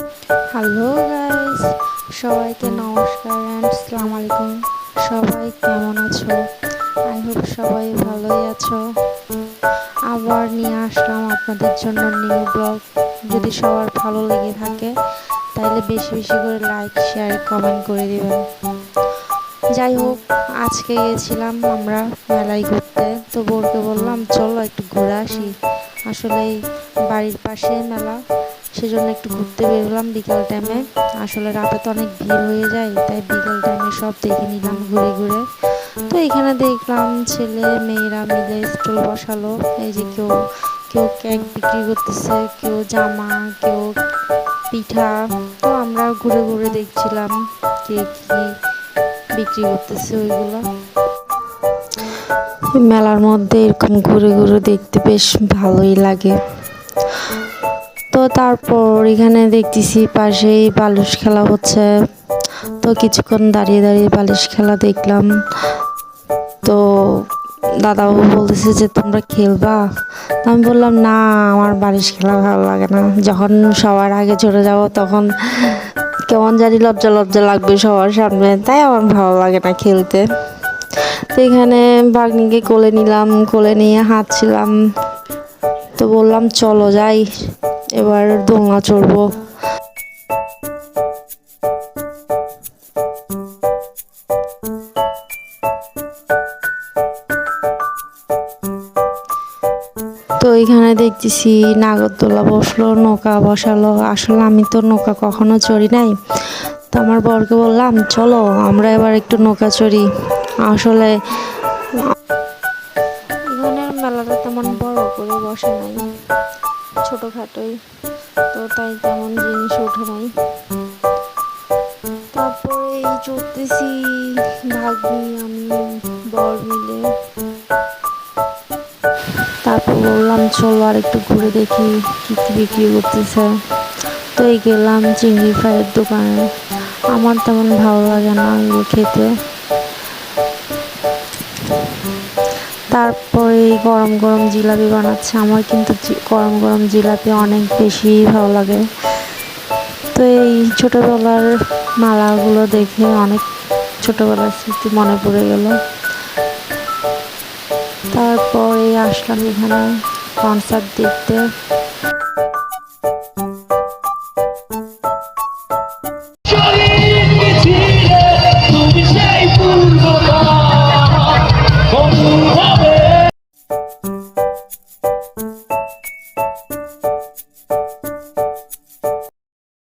Hello guys, সবাইকে নমস্কার and আসসালামু আলাইকুম। সবাই কেমন আছো? আই হোপ সবাই ভালোই আছো। আবার নিয়ে আসলাম আপনাদের জন্য নিউ ব্লগ। যদি সবার ভালো লেগে থাকে তাহলে বেশি বেশি করে লাইক, শেয়ার, কমেন্ট করে দিবেন। যাই হোক, আজকে গিয়েছিলাম আমরা মেলায় ঘুরতে। তো বোরকে বললাম চলো একটু ঘুরে আসি। আসলে বাড়ির পাশে মেলা, সেজন্য একটু ঘুরতে বেরোলাম বিকেল টাইমে। আসলে রাতে তো অনেক ভিড় হয়ে যায়, তাই বিকেল টাইমে সব দেখে নিলাম ঘুরে ঘুরে। তো এখানে দেখলাম ছেলে মেয়েরা মিলে স্টল বসালো। এই যে কেউ কেউ কেক বিক্রি করতেছে, কেউ জামা, কেউ পিঠা। তো আমরা ঘুরে ঘুরে দেখছিলাম কে কি বিক্রি করতেছে ওইগুলো। মেলার মধ্যে এরকম ঘুরে ঘুরে দেখতে বেশ ভালোই লাগে। তো তারপর এখানে দেখতেছি পাশেই বালিশ খেলা হচ্ছে। তো কিছুক্ষণ দাঁড়িয়ে দাঁড়িয়ে বালিশ খেলা দেখলাম। তো দাদাবাবু বলতেছে যে তোমরা খেলবা। তো আমি বললাম না, আমার বালিশ খেলা ভালো লাগে না। যখন সবার আগে চলে যাব তখন কেমন জানি লজ্জা লজ্জা লাগবে সবার সামনে, তাই আমার ভালো লাগে না খেলতে। তো এখানে ভাগ্নিকে কোলে নিলাম, কোলে নিয়ে হাঁটছিলাম। তো বললাম চলো যাই, এবার দোলনা চড়বো। তো এখানে দেখতেছি নাগরদোলা বসলো, নৌকা বসালো। আসলে আমি তো নৌকা কখনো চড়ি নাই। তো আমার বরকে বললাম চলো আমরা এবার একটু নৌকা চড়ি। আসলে এখানের মেলাটা তেমন বড় করে বসে নাই, ছোটোখাটোই। তো তাই তেমন জিনিস ওঠে নাই। তারপরে এই চড়তেছি ভাগ্নি আমি বর মিলে। তারপর বললাম চলো আর একটু ঘুরে দেখি কী কী বিক্রি করতেছে। তো এই গেলাম চিংড়ি ফ্রাইয়ের দোকানে। আমার তেমন ভালো লাগে না এগুলো খেতে। তারপরে এই গরম গরম জিলাপি বানাচ্ছে। আমার কিন্তু গরম গরম জিলাপি অনেক বেশি ভালো লাগে। তো এই ছোটোবেলার মালাগুলো দেখে অনেক ছোটোবেলার স্মৃতি মনে পড়ে গেল। তারপরে আসলাম এখানে কনসার্ট দেখতে।